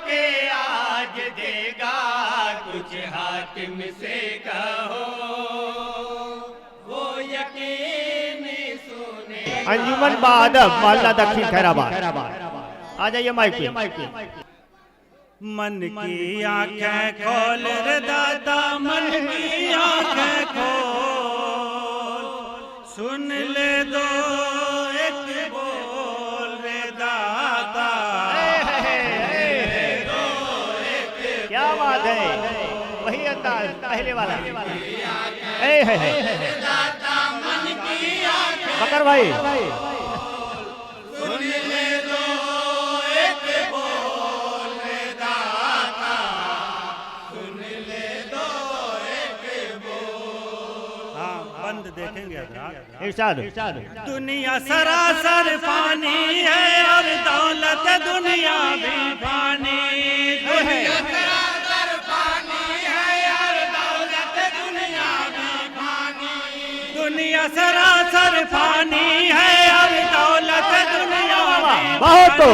के आज देगा कुछ हाकिम से कहो, वो यकीन सुने। अंजुमन बादब मोहल्ला दक्षिण खैराबाद, आ जाइए माइक पे। मन की आंखें खोल रे दादा, मन की आंखें खोल, सुन ले दो एक बोल रे दादा। क्या बात है, वही अंदाज पहले वाला। बकर भाई सुन ले दो एक बोल रे दाता, सुन ले दो एक बोल। हाँ बंद देखेंगे इरशाद। दुनिया सरासर पानी है और दौलत दुनिया भी पानी है। सरासर पानी है और दौलत दुनिया भी पानी। दुनिया सरासर पानी है और दौलत दुनिया भी बहुत तो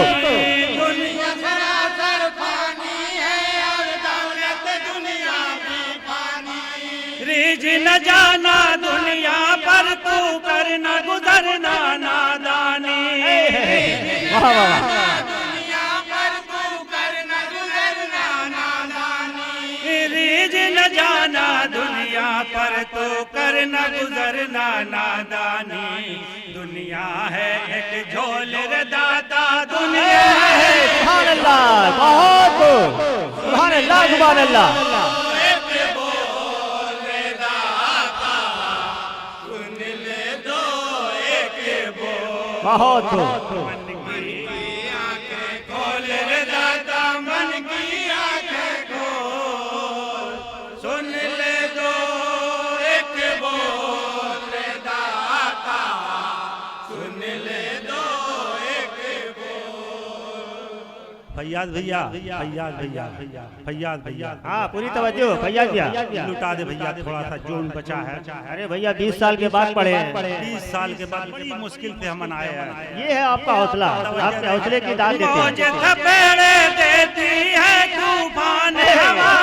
दुनिया सरासर पानी है और दौलत दुनिया भी पानी। रीझ न जाना दुनिया पर, तू करना गुजरना नादानी। वाह वाह वाह। दुनिया पर तू करना गुजरना नादानी। रीझ न जाना दुनिया पर, तू करना गुजरना नादानी। दुनिया है एक झोल रे दादा, दुनिया है सुभान अल्लाह, बहुत सुभान अल्लाह, सुभान अल्लाह। एक बोल रे दाता, सुन ले दो एक बोल। बहुत मन की आंखें खोल रे दाता, मन की आंखें खोल, सुन ले दो एक बोल रे दाता, सुन ले दो एक बोल। फैयाज भैया, फैयाज भैया, फैयाज भैया, हाँ पूरी तवज्जो फैयाज भैया। लुटा दे भैया, थोड़ा सा जोन बचा है। अरे भैया 20 साल के बाद पढ़े हैं। 20 साल के बाद बड़ी मुश्किल से हम आए हैं। ये है आपका हौसला, आपके हौसले की दाद देते मौज हैं। थपेड़े देती है, तूफान हवा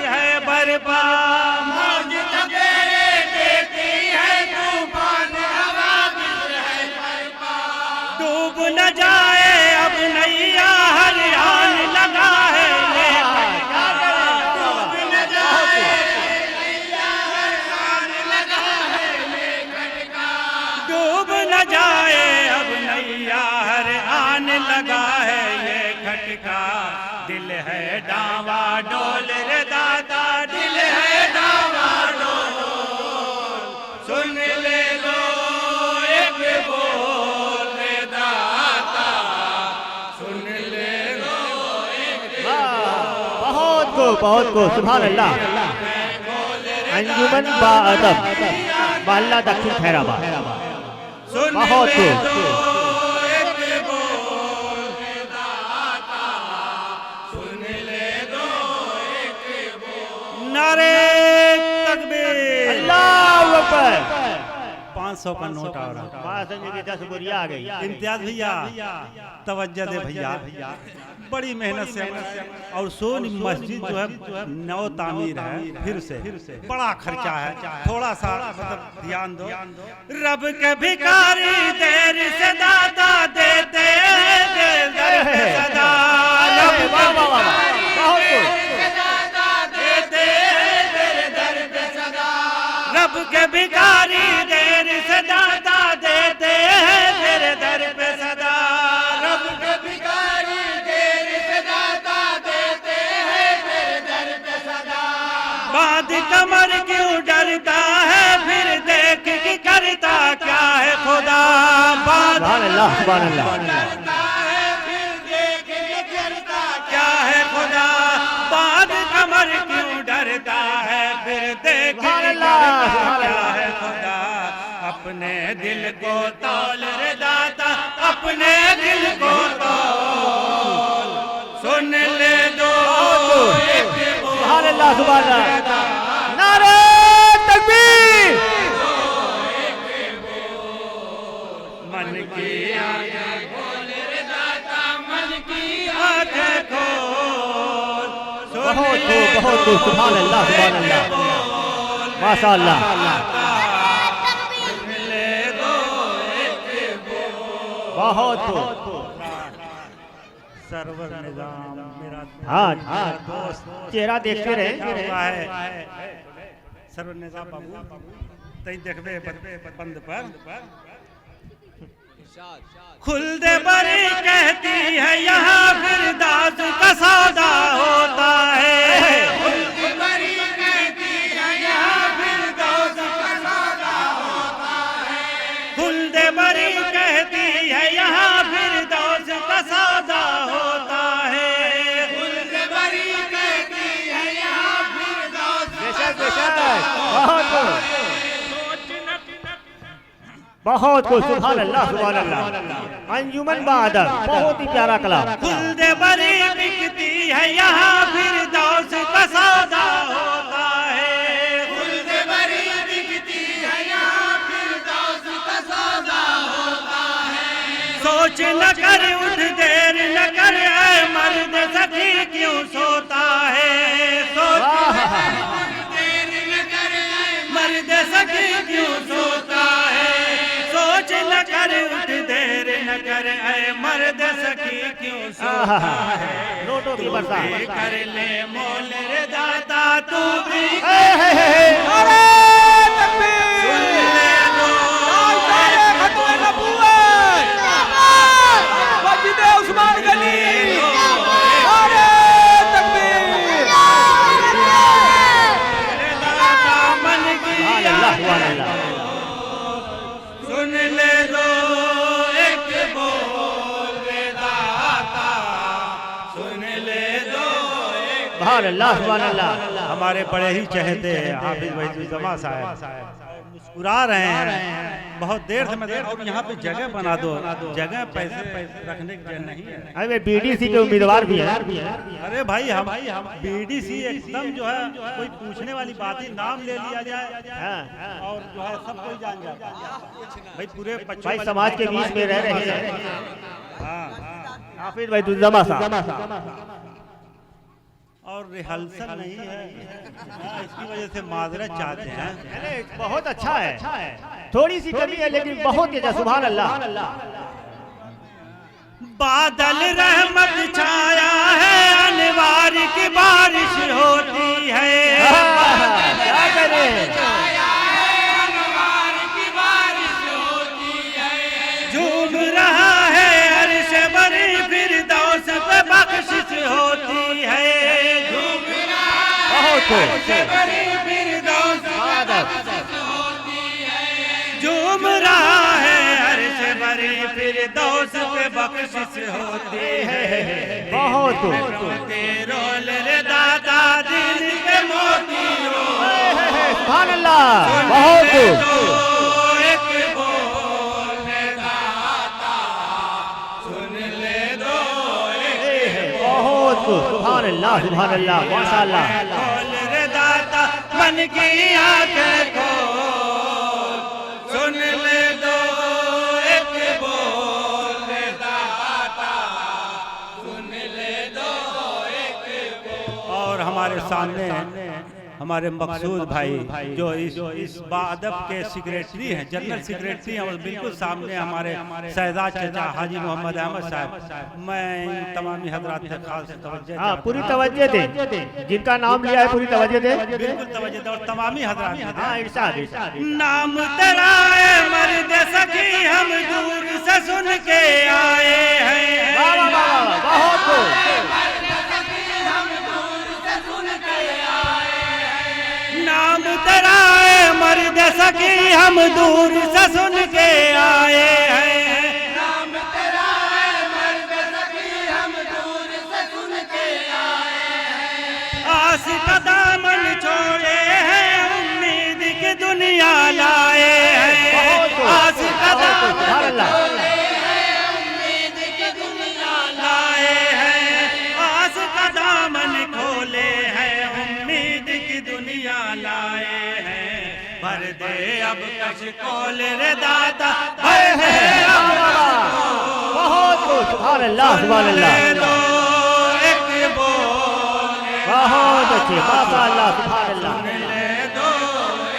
है बर्बाद। मौज थपेड़े देती है, तूफान हवा है बर्बाद। डूब न जाए अब नैया, हरियाण लगा है ये डूब न जाए नैया, हरियाण लगा है ये खटका। डूब न जाए अब नैया, हरियाण लगा है ये खटका। दिल है डावा डोल रे दादा, दिल है डावा डोल, सुन ले लो एक बोल रे दाता, सुन ले लो एक बहुत को सुभान अल्लाह। अंजुमन बादब मोहल्ला दक्षिण खैराबाद, सुन बहुत ले खूब। दो एक बोल रे दाता, सुन ले दो एक बोल। नारे तकबीर। अल्लाहू अकबर। 500 का नोट आ रहा। वहाँ संजय की 10 बोरियां आ गई। इम्तियाज भैया तवज्जो दे भैया, बड़ी मेहनत से और सोनी मस्जिद जो है नौ तामीर है, फिर से बड़ा खर्चा है, थोड़ा सा मतलब ध्यान दो। रब के भिखारी देर से दादा देते दर पे सदा। रब के वाह वाह वाह, बहुत खूब। रब के भिखारी देर से दादा देते हैं तेरे दर पे सदा। रब के भिखारी देर से दाता देते हैं तेरे दर पे सदा। बाद कमर क्यों डरता है, फिर देख कि करता क्या है खुदा। बाद सुभान अल्लाह, सुभान अल्लाह। करता है फिर देख के करता क्या है खुदा। बाद कमर क्यों डरता है, फिर देख कि सुभान अल्लाह, करता सुभान क्या अल्लाह। है खुदा। अपने दिल को तौल रे दाता, अपने दिल को तौल, सुन ले दो एक सुभान अल्लाह, सुभान अल्लाह। नारे तकबीर। मन की बोल रे दाता, मन की आंखें खोल, खूब बहुत खूब सुभान अल्लाह माशाअल्लाह। बहुत खूब। सरवर निजाम मेरा हाँ दोस्त चेहरा देखते रहे। है सरवर निजाम बाबू तई देखबे बंद पर खुल्द बरी कहती है यहाँ फिर दास का सौदा होता है। खुल्द बरी कहती है यहाँ फिर दास का सौदा होता है। खुल्द बरी कहती है यहाँ फिर दास का सौदा होता है। खुल्द बरी कहती है यहाँ फिर दास का बेशक सौदा बहुत खूब बहुत खूब सुभान अल्लाह। अंजुमन बादल बहुत ही प्यारा कलाम। खुल्द बरी बिकती है यहाँ फिर दास का सौदा होता है। खुल्द बरी बिकती है यहाँ फिर दास का सौदा होता है। सोच न कर उठ देर न कर ऐ मर्द सखी क्यों सोता है। सोच देर न कर ऐ मर्द सखी क्यों सोता है। सोच न कर उठ देर न कर ऐ मर्द सखी क्यों सोता है। नोटों की बरसात। कर ले मोल रे दाता तू भी अरे तकबीर। सुन ले लो खतवे नबूवत मस्जिद उस्मान गनी। अरे तकबीर। रे दाता मन की सुभान अल्लाह। सुन ले लो एक बोल रे दाता सुन ले लो एक सुभान अल्लाह। हमारे बड़े ही चहेते हाफिज वहीदुज्जमा साहब मुस्कुरा रहे हैं। बहुत देर से मैं देख और यहाँ पे जगह बना दो। जगह पैसे रखने की जगह नहीं है। अरे बीडीसी के उम्मीदवार भी हैं। अरे भाई हम बीडीसी एकदम जो है कोई पूछने वाली बात ही नाम ले लिया जाए और जो है सब कोई जान जाता है। भाई पूरे भाई समाज के बीच में रह रहे हैं हाँ हाफिज वहीदुज्जमा साहब। और रिहर्सल नहीं है इसकी वजह से माजरत चाहते हैं। अरे बहुत अच्छा है। थोड़ी सी कमी है लेकिन बहुत तेज है। सुभान अल्लाह। बादल रहमत छाया है अनवार की बारिश होती है। क्या करें। झूम रहा है अर्श बरी फिरदौस पे बख्शिश होती है। बहुत झूम रहा है अर्श बरी फिरदौस पे बख्शिश होती है। बहुत रोल रे दादा दिल के मोती सुभान अल्लाह। बहुत एक बोल रे दाता सुन ले दो बहुत सुभान अल्लाह माशाअल्लाह। बोल रे दाता मन की आंखें खोल सुन ले दो एक बोल रे दाता सुन ले दो एक बोल। और हमारे सामने हमारे मकसूद भाई जो इस बादब के सेक्रेटरी हैं, जनरल सेक्रेटरी हैं और बिल्कुल सामने हमारे शहजाद चचा हाजी मोहम्मद अहमद साहब। मैं तमामी हजरात से खास तवज्जो हाँ पूरी तवज्जो दे। जिनका नाम लिया है पूरी तवज्जो दे। बिल्कुल तवज्जो दे और तमामी हजरात हाँ इरशाद। नाम तेरा है मर्द सखी हम दूर से सुन के आए हैं। वाह वाह वाह बहुत नाम तेरा है मर्द सखी हम दूर से सुन के आए हैं। नाम तेरा है मर्द सखी हम दूर से सुन के आए हैं। आस का दामन छोड़े हैं उम्मीद की दुनिया लाए हैं। आस का दामन छोड़े हैं उम्मीद की दुनिया लाए हैं। आस का दामन खोले हैं उम्मीद की दुनिया लाए हैं। भर दे अब कश कोल रे दादा भर दे अब बहुत सुभान अल्लाह। एक बोल बहुत अच्छे माशाअल्लाह सुभान अल्लाह। ले दो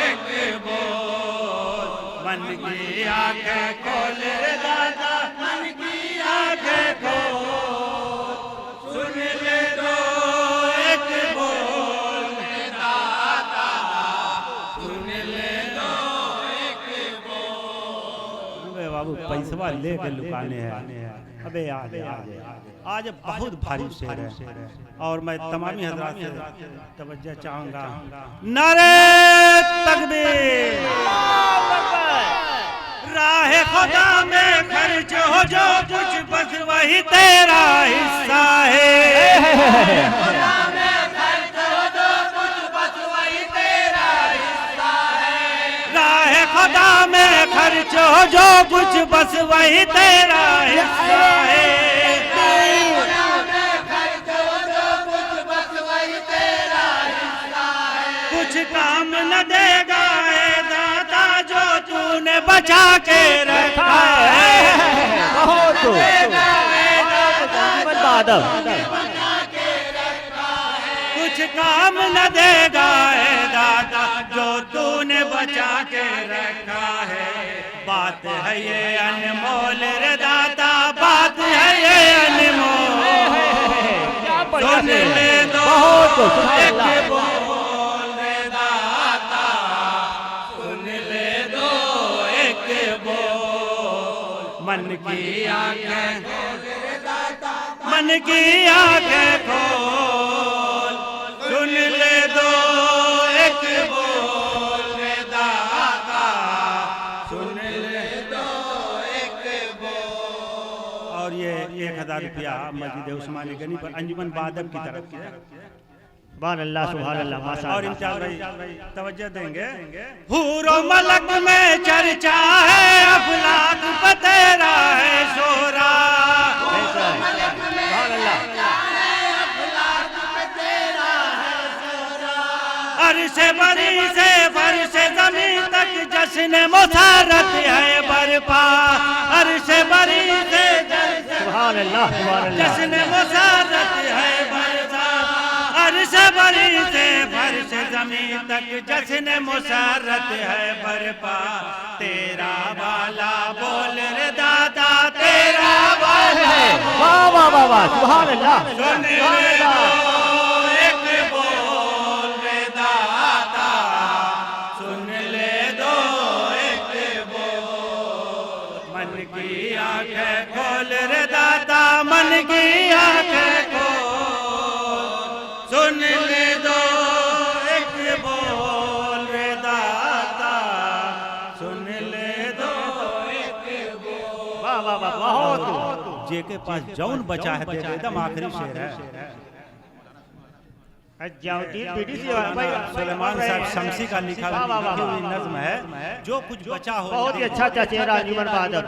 एक बोल, मन की आंखें खोल रे दादा, मन की आंखें खोल, सुन ले दो एक बोल रे दादा, सुन ले दो एक बोल। अबे बाबू पैसवा लेके लुकाने हैं, अबे आज बहुत भारी शेर है और मैं तमामी हजरात से तवज्जो चाहूंगा। नारे तकबीर, राह खुदा में खर्च हो जो कुछ बस वही तेरा हिस्सा है। राह खुदा में खर्च हो जो कुछ बस वही तेरा हिस्सा है। कुछ काम न देगा ए दादा जो तूने बचा के रखा है। बहुत कुछ काम न देगा ए दादा जो तूने बचा के रखा है। बात है ये अनमोल रे दादा, बात है ये अनमोल। सुन ले दो एक बोल रे दादा, सुन ले दो एक बोल, मन की आंखें मन की आंखें खोल, सुन ले दो एक बोल रे दादा, सुन ले दो एक बोल। और ये 1000 रुपया मस्जिद उस्मानी गनी पर अंजुमन बादब की तरफ से। सुभान अल्लाह सुभान अल्लाह और माशाअल्लाह। इम्तियाज भाई तवज्जो देंगे। हूरो मलक में चर्चा है, अफलाक पे तेरा है शोरा। सुभान अल्लाह। अर्श बरी से फर्श जमीन तक जश्न मुसारत है बरपा। अर्श बरी से सुभान अल्लाह सुभान अल्लाह। जश्न मुसारत है बरपा। अर्श बरी से फर्श जमीन तक जश्न मुसारत है बरपा। तेरा वाला बोल रे दादा, तेरा वाला वाह वाह वाह वाह सुभान अल्लाह सुन ले दो एक बोल रे दादा, सुन ले दो एक बोल, मन की आंखें खोल रे दादा, मन की आंखें खोल, सुन ले दो एक बोल रे दादा, सुन ले दो एक बोल। वाह वाह वाह बहुत। जे के पास जौन बचा है दे दे, एकदम आखिरी शेर है। सुलेमान साहब शमसी का लिखा हुई नज्म है, जो कुछ बचा हो। बहुत ही अच्छा अच्छा चेहरा अंजुमन बादल।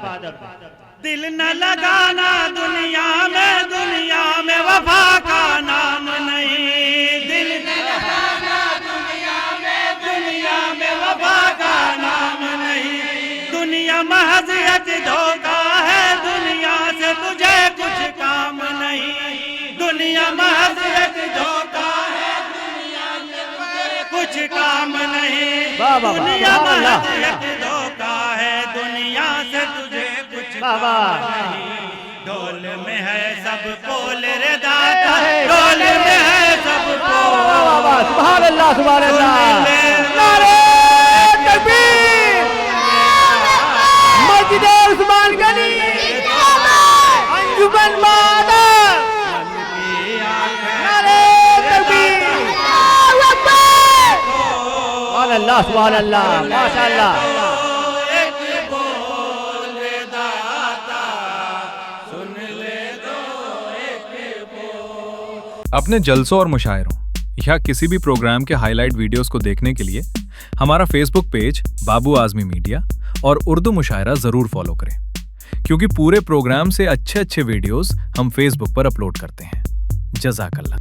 दिल न लगाना दुनिया में वफा का नाम नहीं। दिल न लगाना दुनिया में वफा का नाम नहीं। दुनिया महज एक धोखा है, दुनिया से तुझे कुछ काम नहीं। दुनिया महज एक धोखा है, दुनिया से तुझे कुछ काम नहीं। दुनिया महज एक धोखा है, दुनिया से तुझे कुछ काम नहीं। ढोल में है सब पोल रे दादा, ढोल में है सब पोल। सुभान अल्लाह सुभान अल्लाह। नारे तकबीर, मस्जिद उस्मान गनी, अंजुमन बादल। नारे तकबीर, सुभान अल्लाह सुभान अल्लाह माशाअल्लाह। अपने जलसों और मुशायरों या किसी भी प्रोग्राम के हाईलाइट वीडियोस को देखने के लिए हमारा फेसबुक पेज बाबू आजमी मीडिया और उर्दू मुशायरा जरूर फॉलो करें, क्योंकि पूरे प्रोग्राम से अच्छे वीडियोस हम फेसबुक पर अपलोड करते हैं। जज़ाकल्लाह।